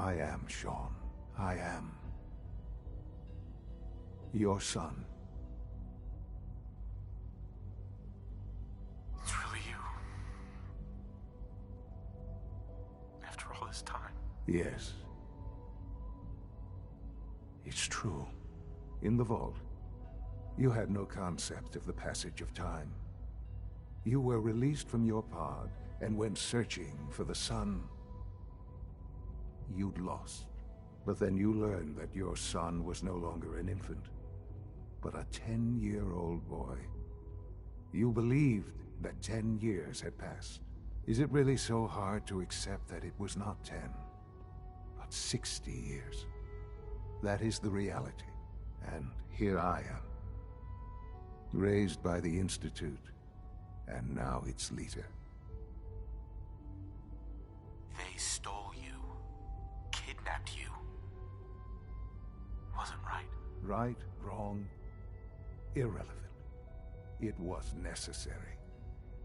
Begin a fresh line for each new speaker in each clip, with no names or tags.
I am, Sean. I am. Your son.
It's really you. After all this time.
Yes. It's true. In the vault, you had no concept of the passage of time. You were released from your pod and went searching for the sun you'd lost. But then you learned that your son was no longer an infant, but a 10-year-old boy. You believed that 10 years had passed. Is it really so hard to accept that it was not 10, but 60 years? That is the reality. And here I am, raised by the Institute, and now its leader.
They stole you, kidnapped you. Wasn't right.
Right, wrong, irrelevant. It was necessary.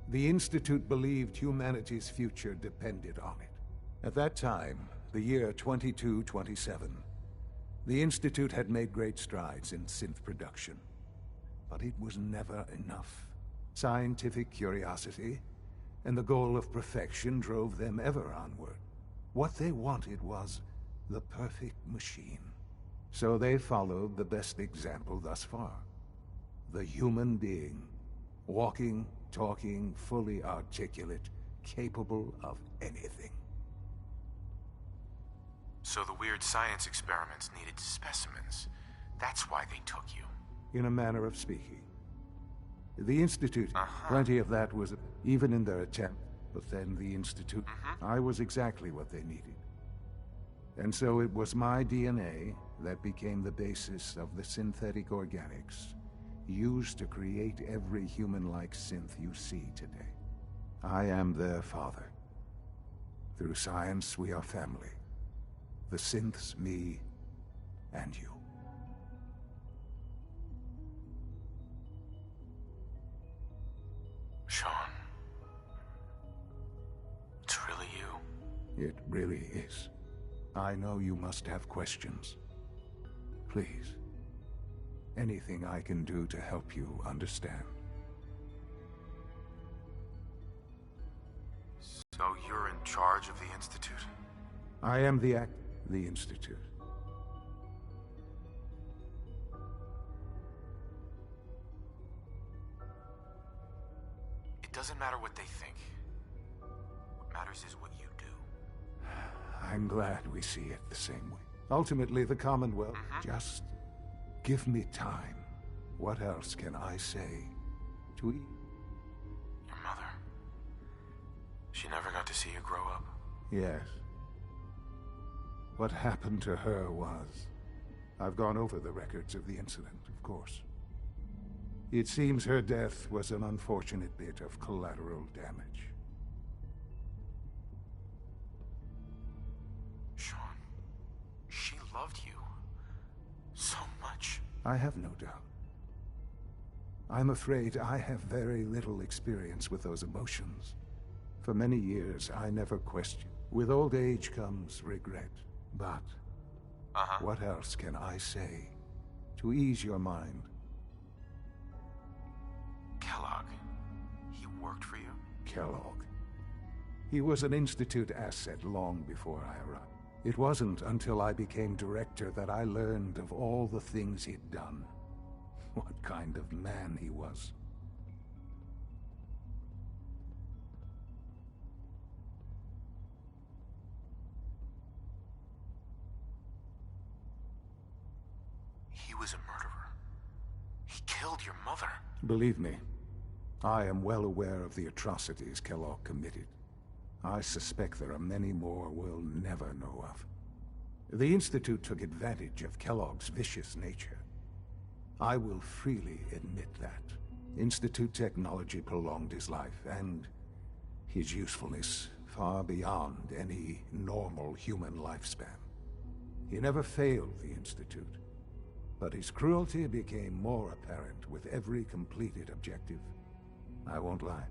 The Institute believed humanity's future depended on it. At that time, the year 2227, the Institute had made great strides in synth production. But it was never enough. Scientific curiosity and the goal of perfection drove them ever onward. What they wanted was the perfect machine. So they followed the best example thus far. The human being. Walking, talking, fully articulate, capable of anything.
So the weird science experiments needed specimens. That's why they took you.
In a manner of speaking. The Institute, plenty of that was even in their attempt. But then the Institute, I was exactly what they needed. And so it was my DNA that became the basis of the synthetic organics used to create every human-like synth you see today. I am their father. Through science, we are family. The synths, me, and you.
Sean. It's really you.
It really is. I know you must have questions. Please. Anything I can do to help you understand.
So you're in charge of the Institute?
I am the Institute.
It doesn't matter what they think. What matters is what you do.
I'm glad we see it the same way. Ultimately, the Commonwealth. Just give me time. What else can I say to eat?
Your mother. She never got to see you grow up?
Yes. What happened to her was... I've gone over the records of the incident, of course. It seems her death was an unfortunate bit of collateral damage.
Sean, she loved you so much.
I have no doubt. I'm afraid I have very little experience with those emotions. For many years, I never questioned. With old age comes regret. But what else can I say to ease your mind?
Kellogg. He worked for you?
Kellogg. He was an Institute asset long before I arrived. It wasn't until I became director that I learned of all the things he'd done. What kind of man he was.
He was a murderer. He killed your mother.
Believe me, I am well aware of the atrocities Kellogg committed. I suspect there are many more we'll never know of. The Institute took advantage of Kellogg's vicious nature. I will freely admit that. Institute technology prolonged his life, and his usefulness far beyond any normal human lifespan. He never failed the Institute, but his cruelty became more apparent with every completed objective. I won't lie.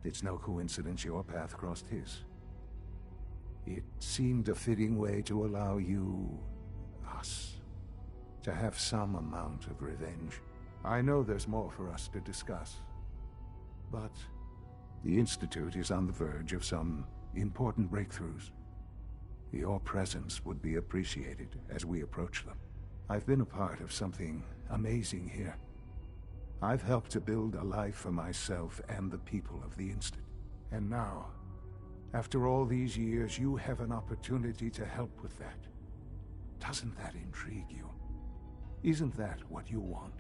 It's no coincidence your path crossed his. It seemed a fitting way to allow you, us, to have some amount of revenge. I know there's more for us to discuss, but the Institute is on the verge of some important breakthroughs. Your presence would be appreciated as we approach them. I've been a part of something amazing here. I've helped to build a life for myself and the people of the Institute. And now, after all these years, you have an opportunity to help with that. Doesn't that intrigue you? Isn't that what you want?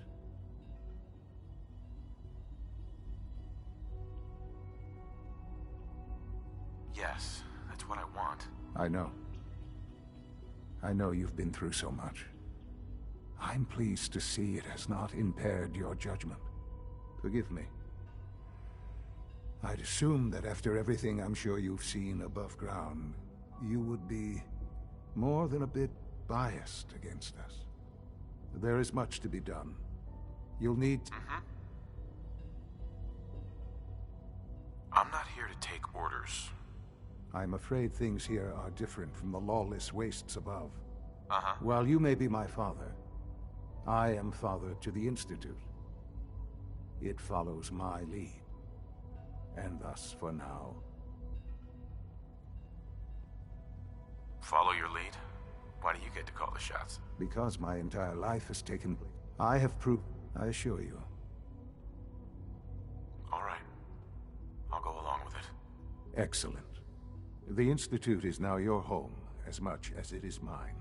Yes, that's what I want.
I know. I know you've been through so much. I'm pleased to see it has not impaired your judgment. Forgive me. I'd assume that after everything I'm sure you've seen above ground, you would be more than a bit biased against us. There is much to be done. You'll need...
I'm not here to take orders.
I'm afraid things here are different from the lawless wastes above.
Uh-huh.
While you may be my father, I am father to the Institute. It follows my lead. And thus, for now...
Follow your lead? Why do you get to call the shots?
Because my entire life has taken place. I have proved, I assure you.
All right. I'll go along with it.
Excellent. The Institute is now your home, as much as it is mine.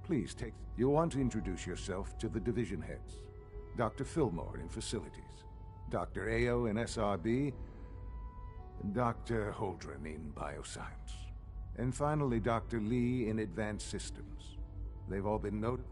Please take... You'll want to introduce yourself to the division heads. Dr. Fillmore in Facilities, Dr. Ayo in SRB, Dr. Holdren in Bioscience, and finally Dr. Lee in Advanced Systems. They've all been noted.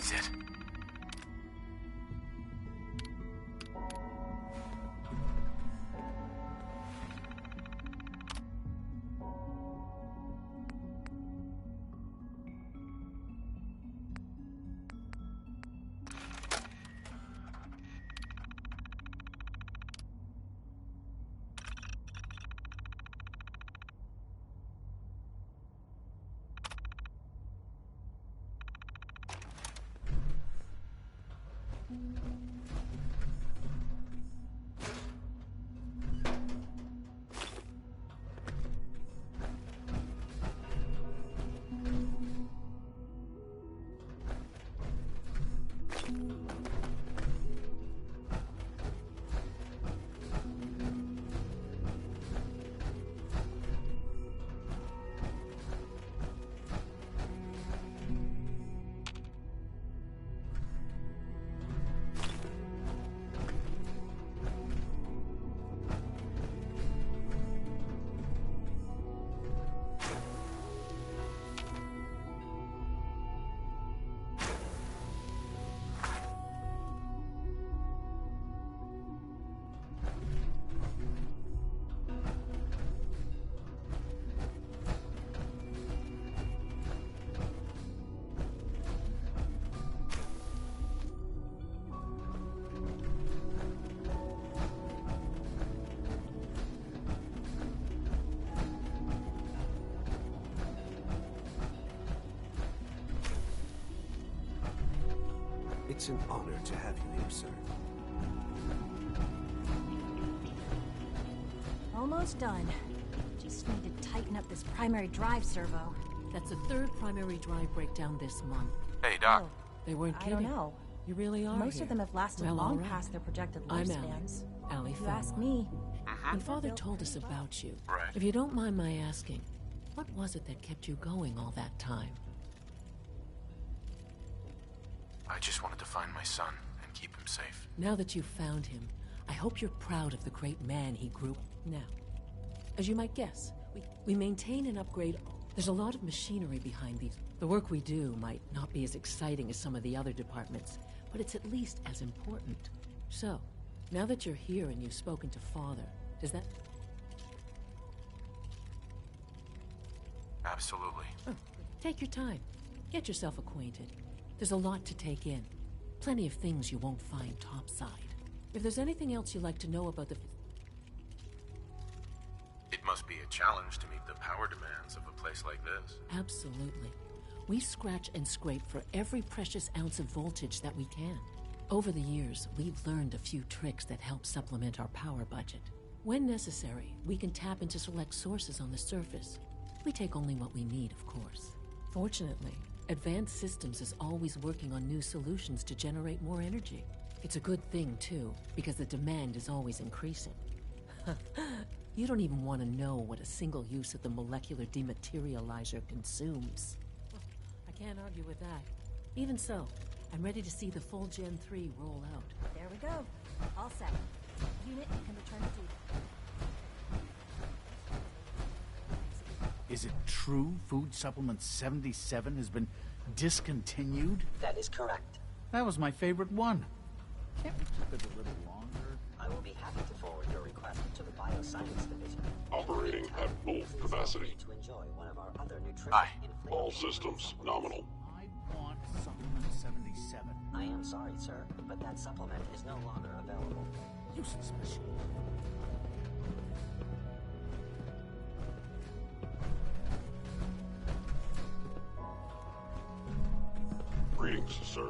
is it?
It's an honor to have you here, sir.
Almost done. Just need to tighten up this primary drive servo.
That's the third primary drive breakdown this month.
Hey, Doc.
Oh,
They weren't
I
kidding.
don't know.
You really are
Most
here.
of them have lasted
Well,
long
all right.
past their projected
I'm
lifespans.
Allie
If you ask
Fenway.
me,
And Father told us about you.
Right.
If you don't mind my asking, what was it that kept you going all that time?
I just wanted to find my son and keep him safe.
Now that you've found him, I hope you're proud of the great man he grew. Now, as you might guess, we maintain and upgrade. There's a lot of machinery behind these. The work we do might not be as exciting as some of the other departments, but it's at least as important. So, now that you're here and you've spoken to Father, does that...
Absolutely.
Take your time. Get yourself acquainted. There's a lot to take in. Plenty of things you won't find topside. If there's anything else you'd like to know about the...
It must be a challenge to meet the power demands of a place like this.
Absolutely. We scratch and scrape for every precious ounce of voltage that we can. Over the years, we've learned a few tricks that help supplement our power budget. When necessary, we can tap into select sources on the surface. We take only what we need, of course. Fortunately, Advanced Systems is always working on new solutions to generate more energy. It's a good thing, too, because the demand is always increasing. You don't even want to know what a single use of the molecular dematerializer consumes. I can't argue with that. Even so, I'm ready to see the full Gen 3 roll out.
there we go. All set. Unit can return to duty.
Is it true Food Supplement 77 has been discontinued?
That is correct.
That was my favorite one. Can't we keep it a little longer?
I will be happy to forward your request to the Bioscience Division.
Operating at full capacity.
To enjoy one of our other nutrition
Aye.
All systems nominal.
I want Supplement 77.
I am sorry, sir, but that supplement is no longer available.
Useless machine.
Greetings, sir.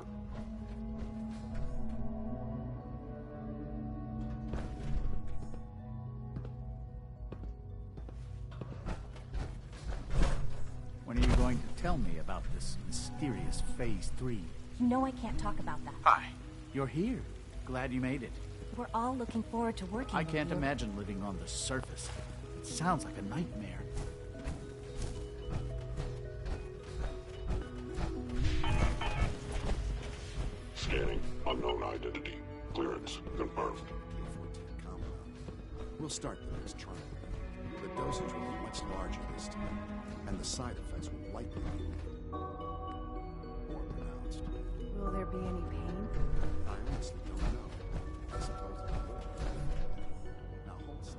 When are you going to tell me about this mysterious Phase 3?
You know I can't talk about that.
Hi.
You're here. Glad you made it.
We're all looking forward to working
I
with
can't
you.
imagine living on the surface. It sounds like a nightmare.
Scanning. Unknown identity. Clearance confirmed.
P14 compound. We'll start the next trial. The dosage will be much larger this time, and the side effects will likely be more pronounced.
Will
there be any pain?
I honestly don't know. I suppose it would. Now hold still.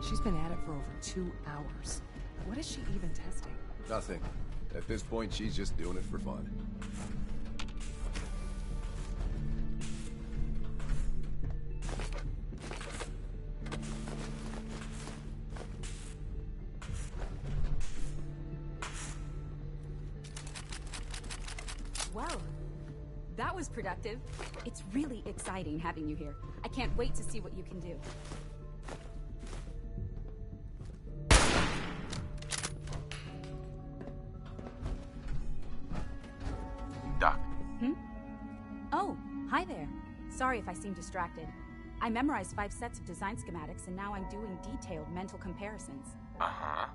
She's been at it for over 2 hours. What is she even testing?
Nothing. At this point, she's just doing it for fun.
Well, that was productive. It's really exciting having you here. I can't wait to see what you can do.
Doc.
Oh, hi there. Sorry if I seem distracted. I memorized 5 sets of design schematics and now I'm doing detailed mental comparisons.
Uh-huh.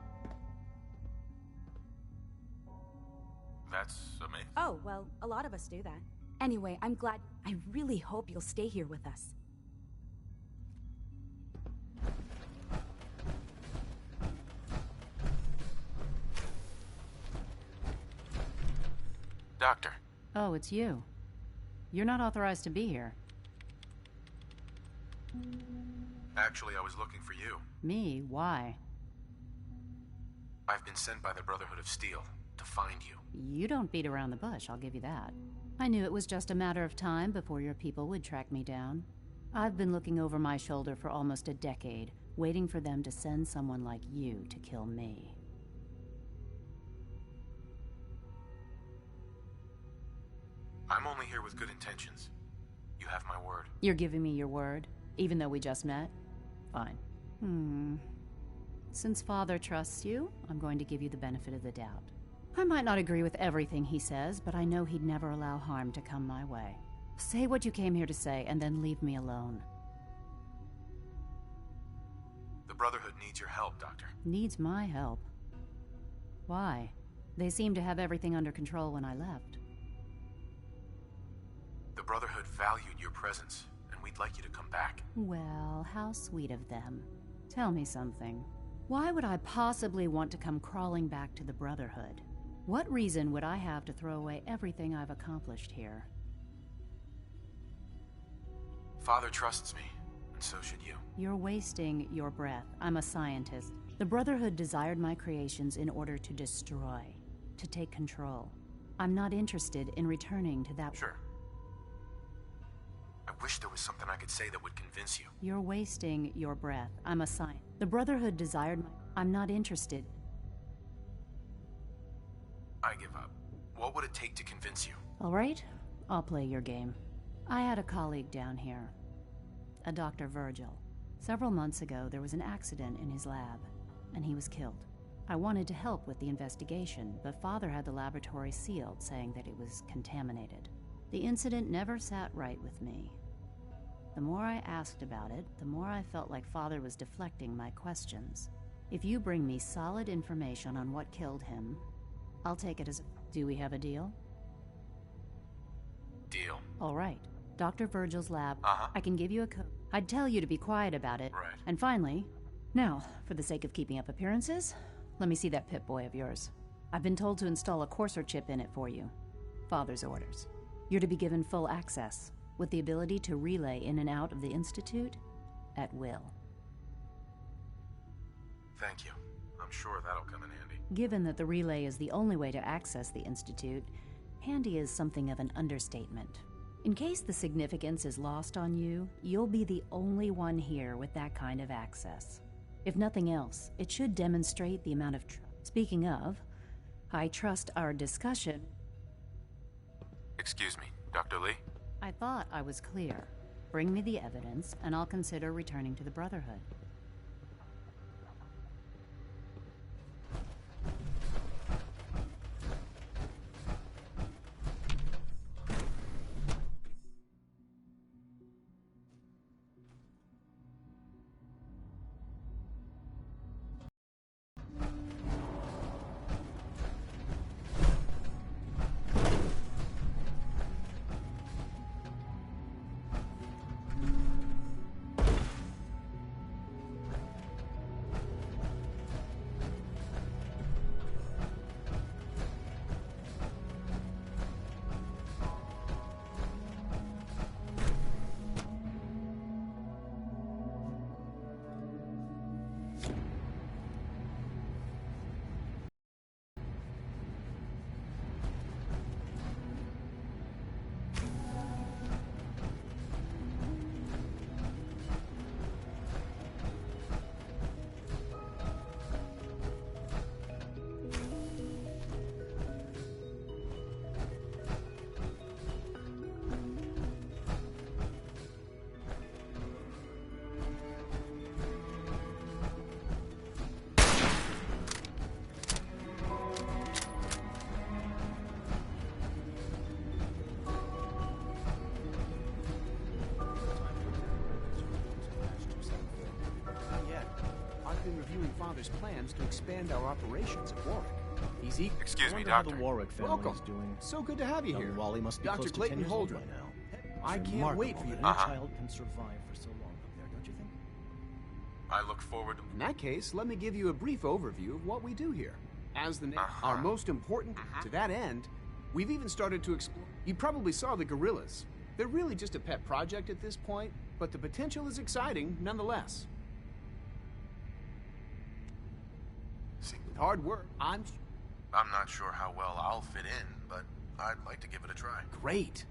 That's amazing.
Oh, well, a lot of us do that. Anyway, I'm glad. I really hope you'll stay here with us.
Doctor.
Oh, it's you. You're not authorized to be here.
Actually, I was looking for you.
Me? Why?
I've been sent by the Brotherhood of Steel to find you.
You don't beat around the bush, I'll give you that. I knew it was just a matter of time before your people would track me down. I've been looking over my shoulder for almost a decade, waiting for them to send someone like you to kill me.
I'm only here with good intentions. You have my word.
You're giving me your word, even though we just met? Fine. Since Father trusts you, I'm going to give you the benefit of the doubt. I might not agree with everything he says, but I know he'd never allow harm to come my way. Say what you came here to say, and then leave me alone.
The Brotherhood needs your help, Doctor.
Needs my help? Why? They seemed to have everything under control when I left.
The Brotherhood valued your presence, and we'd like you to come back.
Well, how sweet of them. Tell me something. Why would I possibly want to come crawling back to the Brotherhood? What reason would I have to throw away everything I've accomplished here?
Father trusts me, and so should you.
You're wasting your breath. I'm a scientist. The Brotherhood desired my creations in order to destroy, to take control. I'm not interested in returning to that.
Sure. I wish there was something I could say that would convince you.
You're wasting your breath. I'm a scientist. The Brotherhood desired my... I'm not interested.
I give up. What would it take to convince you?
All right, I'll play your game. I had a colleague down here, a Dr. Virgil. Several months ago, there was an accident in his lab, and he was killed. I wanted to help with the investigation, but Father had the laboratory sealed, saying that it was contaminated. The incident never sat right with me. The more I asked about it, the more I felt like Father was deflecting my questions. If you bring me solid information on what killed him, I'll take it as... Do we have a deal?
Deal.
All right. Dr. Virgil's lab.
Uh-huh.
I can give you a code. I'd tell you to be quiet about it.
Right.
And finally, now, for the sake of keeping up appearances, let me see that Pip-Boy of yours. I've been told to install a Courser chip in it for you. Father's orders. You're to be given full access, with the ability to relay in and out of the Institute at will.
Thank you. I'm sure that'll come in handy.
Given that the relay is the only way to access the Institute, handy is something of an understatement. In case the significance is lost on you, you'll be the only one here with that kind of access. If nothing else, it should demonstrate the amount of Speaking of, I trust our discussion...
Excuse me, Dr. Lee?
I thought I was clear. Bring me the evidence, and I'll consider returning to the Brotherhood.
father's plans to expand our operations at Warwick. He's eager.
Excuse me,
I wonder how
Doctor.
the Warwick family
Welcome.
is doing.
So good to have you
Young
here.
Wally must be
Dr.
close to
Clayton
10 years old by
Holdren.
now.
I
It's
can't wait for
remarkable
you
that
to...
any child can survive for so long up there, don't you think?
I look forward to...
In that case, let me give you a brief overview of what we do here. As the our most important, to that end, we've even started to explore. You probably saw the gorillas. They're really just a pet project at this point, but the potential is exciting nonetheless. With hard work, I'm
not sure how well I'll fit in, but I'd like to give it a try.
Great.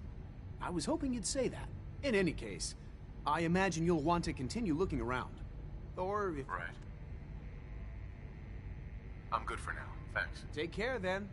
I was hoping you'd say that. In any case, I imagine you'll want to continue looking around. Or if...
Right. I'm good for now. Thanks.
Take care, then.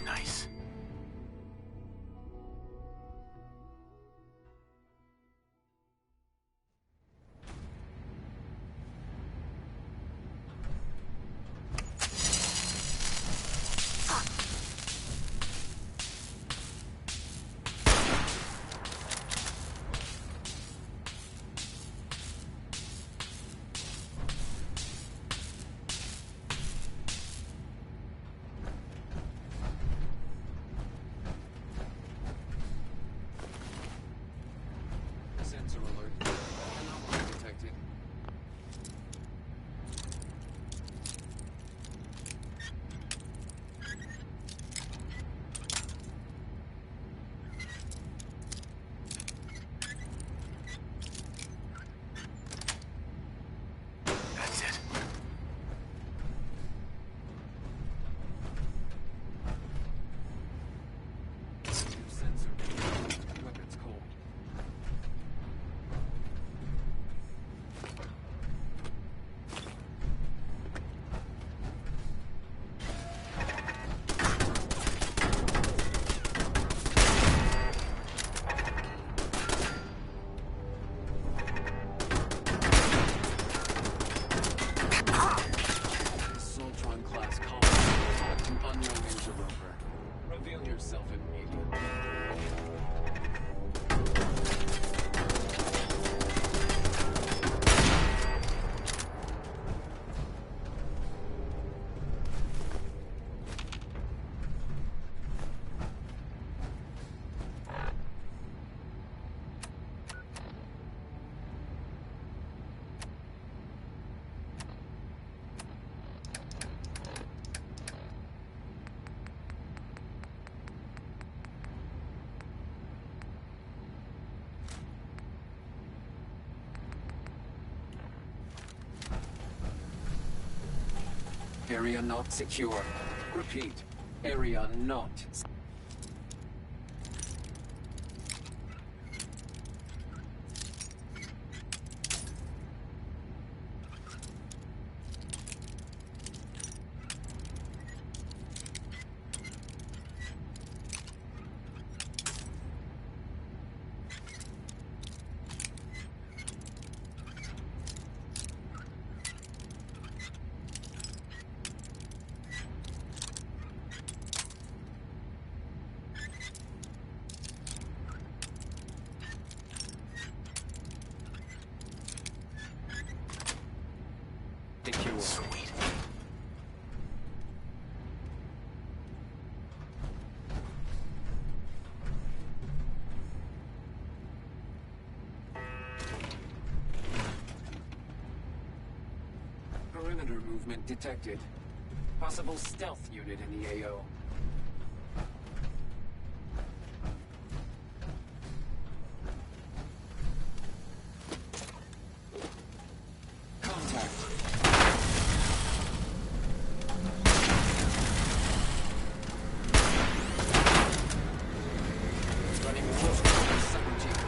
Nice.
Sensor alert. Anomaly detected.
That's it.
Sensor. Weapons cold. Soltron class colony. An unknown interloper. Reveal yourself immediately. Area not secure. Repeat. Area not. Secure.
Sweet.
Perimeter movement detected. Possible stealth unit in the AO. Contact. Running close to the subroutine.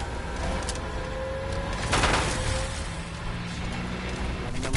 Running a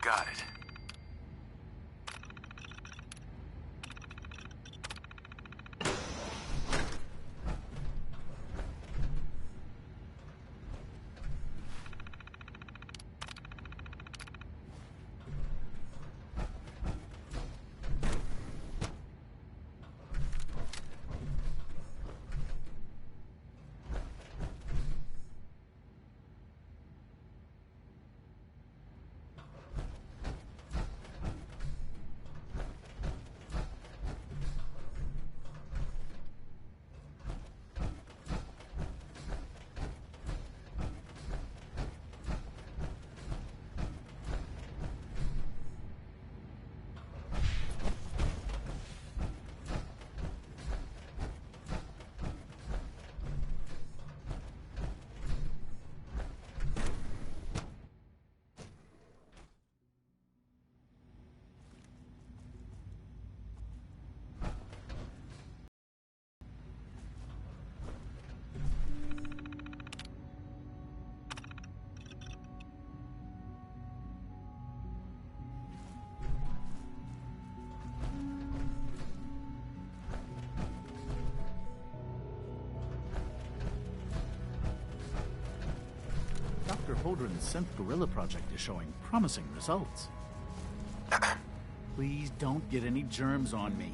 got it.
Dr. Holdren's synth gorilla project is showing promising results. Please don't get any germs on me.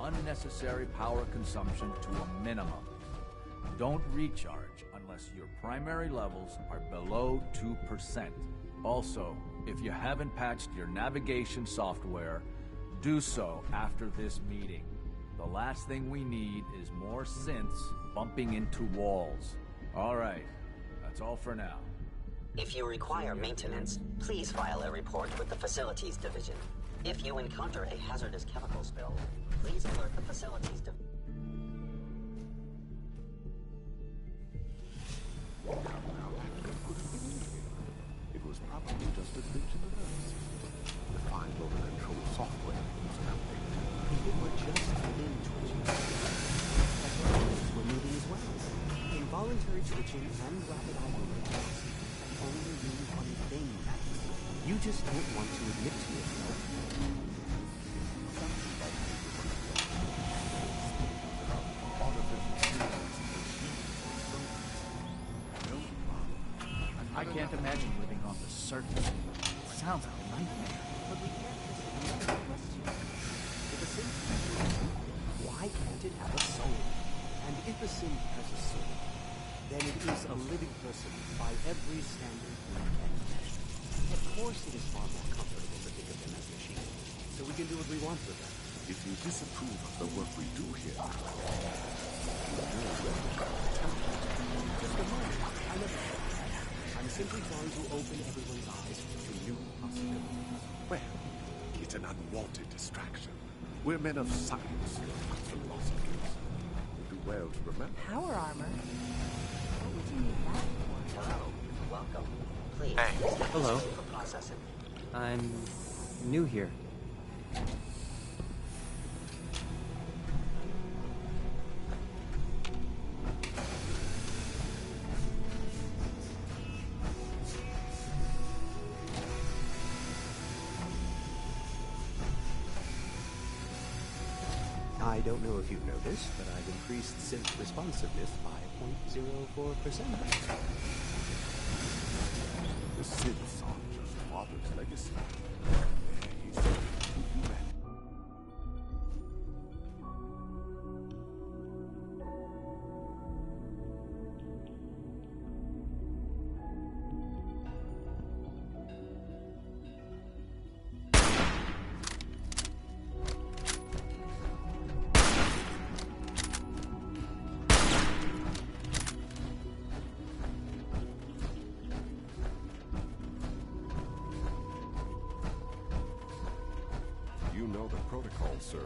Unnecessary power consumption to a minimum. Don't recharge unless your primary levels are below 2%. Also, if you haven't patched your navigation software, do so after this meeting. The last thing we need is more synths bumping into walls. Alright, that's all for now.
If you require maintenance, please file a report with the Facilities Division. If you encounter a hazardous chemical spill, please alert the Facilities Division.
It was probably just a glitch in the verse. The fine motor control software was outdated.
People were just within twitching. Technologies were moving as well. Involuntary twitching and rapid eye movement only mean one thing, Max. You just don't want to admit to yourself.
I can't imagine living on the surface. It sounds like a nightmare.
But we can't just answer the question. If a synth, why can't it have a soul? And if a synth has a soul, then it is a living person by every standard we can measure. Of course it is far more comfortable to think of them as machines, so we can do what we want with them.
If you disapprove of the work we do here, you know where to tell me.
Just a moment. I never said that. I'm simply trying to open everyone's eyes to new possibilities.
Well, it's an unwanted distraction. We're men of science, not philosophers. We do well to remember.
Power armor?
What would you need that for?
Hello. Welcome. Please.
Hey.
Hello.
For processing.
I'm new here. I don't know if you've noticed, but I've increased synth responsiveness by 0.04%.
The synths aren't just Father's legacy. He's human.
know the protocol, sir.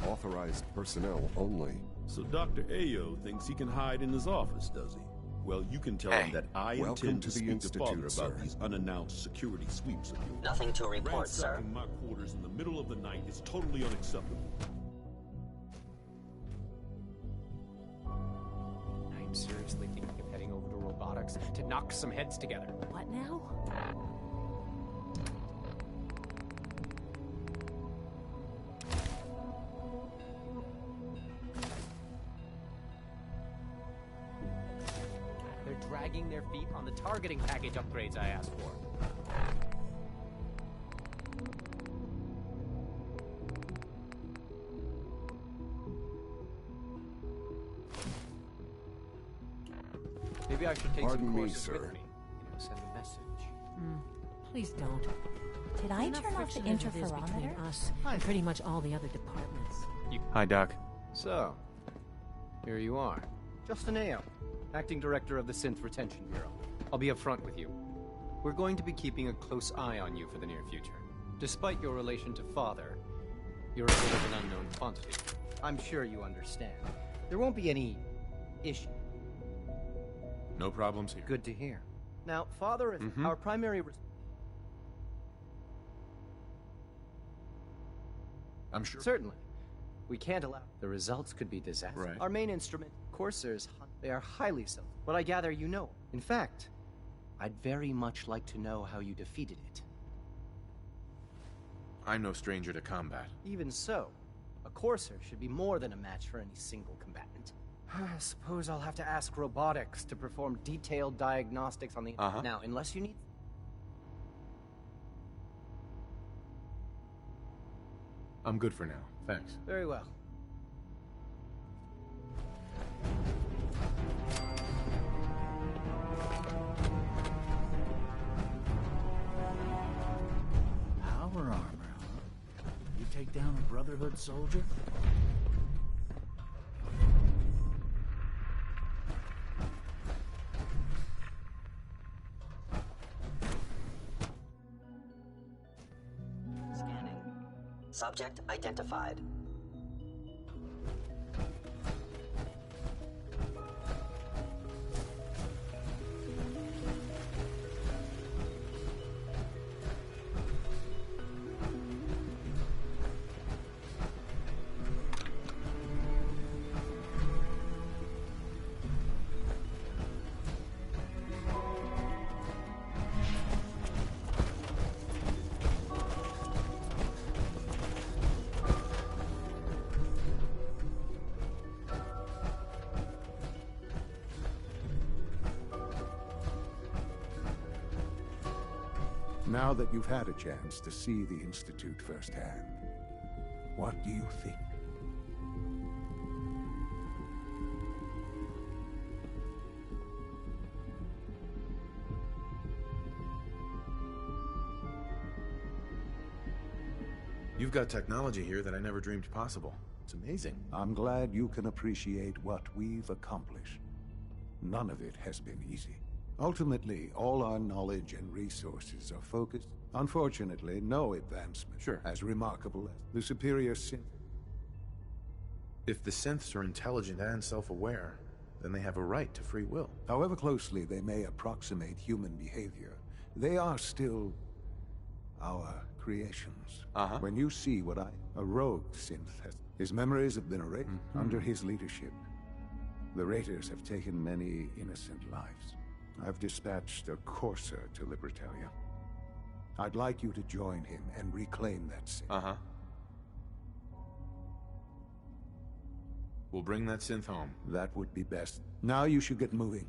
Authorized personnel only.
So Dr. Ayo thinks he can hide in his office, does he? Well, you can tell him that I intend to speak to Father about these unannounced security sweeps of yours.
Nothing to report, sir.
Ransacking my quarters in the middle of the night is totally unacceptable.
I'm seriously thinking of heading over to robotics to knock some heads together.
What now?
They're dragging their feet on the targeting package upgrades I asked for. Maybe I should take some courses with me. Send a message.
Please don't.
Did I
Enough
turn off the
friction as it is between
interferometer?
us and pretty much all the other departments.
Hi, Doc.
So, here you are. Justin Ayo, Acting Director of the Synth Retention Bureau. I'll be upfront with you. We're going to be keeping a close eye on you for the near future. Despite your relation to Father, you're a bit of an unknown quantity. I'm sure you understand. There won't be any issue.
No problems here.
Good to hear. Now, Father is our primary...
I'm sure.
Certainly. We can't allow... The results could be disastrous.
Right.
Our main instrument, coursers, they are highly so. But I gather you know. In fact, I'd very much like to know how you defeated it.
I'm no stranger to combat.
Even so, a courser should be more than a match for any single combatant. I suppose I'll have to ask robotics to perform detailed diagnostics on the... Now, unless you need...
I'm good for now. Thanks.
Very well.
Power armor, huh? You take down a Brotherhood soldier?
Scanning. Subject identified.
Now that you've had a chance to see the Institute firsthand, what do you think?
You've got technology here that I never dreamed possible. It's amazing.
I'm glad you can appreciate what we've accomplished. None of it has been easy. Ultimately, all our knowledge and resources are focused. Unfortunately, no advancement as remarkable as the superior synth.
If the synths are intelligent and self-aware, then they have a right to free will.
However closely they may approximate human behavior, they are still our creations. When you see what a rogue synth has, his memories have been erased under his leadership. The Raiders have taken many innocent lives. I've dispatched a courser to Libertalia. I'd like you to join him and reclaim that synth.
We'll bring that synth home.
That would be best. Now you should get moving.